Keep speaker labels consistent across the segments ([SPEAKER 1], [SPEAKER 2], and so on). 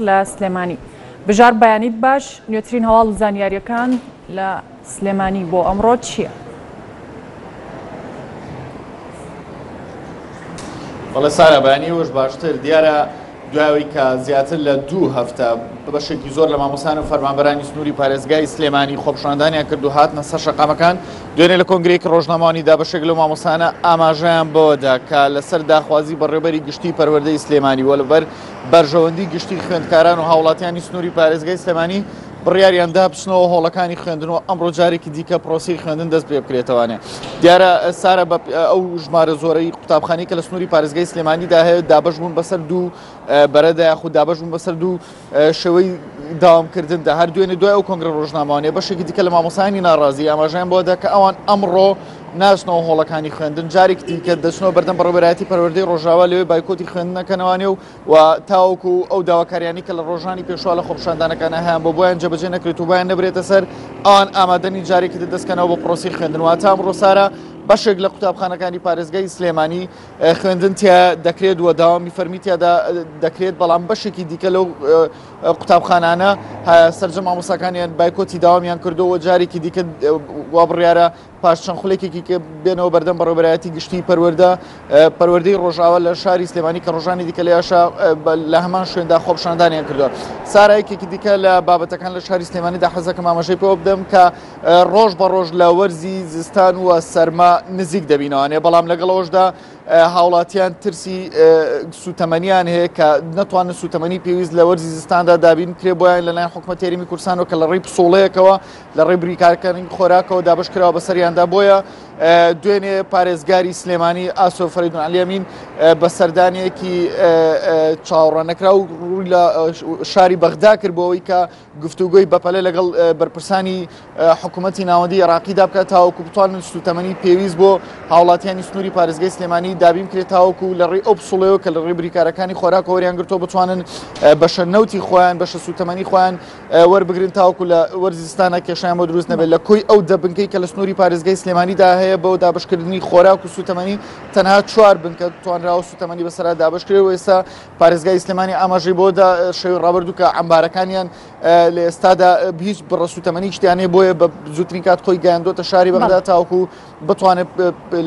[SPEAKER 1] لە سلێمانی بژار بەیانیت باش نوێترین هەواڵ و زانیاریەکان لە سلێمانی بۆ ئەمڕۆ چییە؟
[SPEAKER 2] بەڵێ سارا بەیانی وەش باشتر دیارە دوایەوەی کە زیاتر لە 2 هەفتە بەشێکی زۆر لە مامۆسان و فەرمانبەرانی سنووری پارێزگای سلێمانی خۆپشاندانیان کرد و هاتنە سەر شەقامەکان دوێنێ لە کۆنگرەیەکی ڕۆژنامەوانیدا بەشێک لەو مامۆسانە ئاماژەیان بەوەدا کە لەسەر داخوازی بەڕێوەبەری گشتی پەروەردەی سلێمانی وە لەبەر بەرژەوەندی گشتی خوێندکاران و هاوڵاتیانی سنووری پارێزگای سلێمانی بڕیاریاندا بچنەوە هۆڵەکانی خوێندنەوە ئەمڕۆ جارێکی دیکە پرۆسی خوێندن دەست پێ بکرێتەوەنێ دیارە سارە بە ئەو ژمارە زۆرەی قوتابخانەی کە لە سنووری پارێزگای سلێمانیدا هەیە دابەش بوون بەسەر 2 بەرەدا یاخود دابەش بوون بەسەر 2 شێوەی داوامکردندا هەر دوێنێ دوای ئەو کۆنگرە ڕۆژنامەوانێ بەشێکی دیکە لە مامۆسانی ناڕازی ئاماژەیان بۆدا کە ئەوان ئەمڕۆ ناچنەوە هۆڵەکانی خوێندن جارێکی دیکە دەچنەوە بەردەم بەڕێوەبەرایەتی پەروەردەی ڕۆژاوا لەوێ بایکۆتی خوێندنەکەنەوەوانێ و تاوەکو ئەو داواکاریانی کە لە ڕۆژانی پێشوا لە خۆپشاندانەکانە هەیان بۆ بۆیان جێبەجێ نەکرێت و بۆیان نەبرێتە سەر ئەوان ئامادەنی جارێکی دەستکەنەوە بۆ پرۆسی خوێندنەوە تا ئەمڕۆ سارە بەشێک لە قوتابخانەکانی پارێزگای سلێمانی خوێندن تیا دەکرێت و داوامی فەرمی تیادا دەکرێت بەڵام بەشێکی دیکە لەو قوتابخانانە سەرجەم مامۆساکانیان بایکۆتی داوامیان کردەوە جارێکی دیکە وا بڕیارە پاش چەند خولێکێکی کە بێنەوە بەردەم بەڕێوەبەرایەتی گشتی پەروەردەی ڕۆژاوا لە شاری سلێمانی کە ڕۆژانی دیکە لە یاشا لە هەمان شوێندا خۆپشاندانیان کردووە سارا یەکێکی دیکە لە بابەتەکان لە شاری سلێمانیدا حەزەکەم ئاماژەی پێوە بدەم کە ڕۆژ بە ڕۆژ لە وەرزی زستان و سەرما نزیک دەبینەوەنێ بەڵام لەگەڵەوەشدا هاوڵاتیان ترسی سوتەمەنیان هەیە کە نەتوانن سوتەمەنی پێویست لە وەرزی زستاندا دابین کرێ بۆیان لەلایەن حکوومەت هێرمی کوردستانەوە کە لە ڕێی پسۆڵەیەکەوە لە ڕێی بریکارکردنی خۆراکەوە دابشکراوە بەسەریاندا بۆیە دوێنێ پارێزگاری سلێمانی ئاسۆ فەریدون عەلیەمین بە سەردانیەکی چاوەڕێنەکرا و ڕووی لە شاری بەغدا کرد بۆەوەی کە گفتوگۆی بەپەلە لەگەڵ بەرپرسانی حکوومەتی ناوەندی عێراقی دابکات تاوەکو بتوانن سوتەمەنی پێویست بۆ هاوڵاتیانی سنووری پارێزگای سلێمانی دابین کرێت تاوەکو لە ڕێی ئەو پسوڵەوە کە لە ڕێی بریکارەکانی خۆراک وەریان گرتۆ بتوانن بەشە نەوتی خۆیان بەشە سوتەمەنی خۆیان وەربگرن تاوەکو لە وەرزستانە کێشیان بۆ دروست نەبێت لە کۆی ئەو دەبنکەی کە لە سنووری پارێزگای سلێمانیدا هەیە بۆ دابشکردنی خۆراک و سوتەمەنی تەنها 4 بنکە توانراوە سوتەمەنی بەسەرا دابشکرێت و ئێستا پارێزگای سلێمانی ئاماژەی بۆدا شێوەی ڕابردوو کە ئەمبارەکانیان لە ئێستادا هیچ بڕە سوتەمەنی شتیانەیە بۆیە بە زووترین کات خۆی گەیاندۆتە شاری بەغدا تاوەکو بتوانێت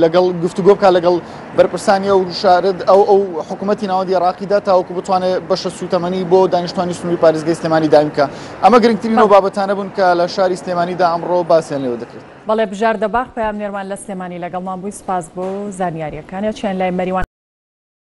[SPEAKER 2] لەگەڵ گفتوگۆ بکات لەگەڵ بەرپرسانی ئەو شارد ئەو حکوومەتی ناوەندی عێراقیدا تاوەکو بتوانێت بەشە سوتەمەنی بۆ دانیشتوانی سنووری پارێزگای سلێمانی دایم بکات ئەمە گرنگترینەوە بابەتانە بوون کە لە شاری سلێمانیدا ئەمڕۆ باسییان لێوە دەکرێت.
[SPEAKER 1] بەڵێ بژار دەباغ پەیام نێرمان لە سلێمانی لەگەڵمان بووی سپاس بۆ زانیاریەکانە چیان لای مەریوان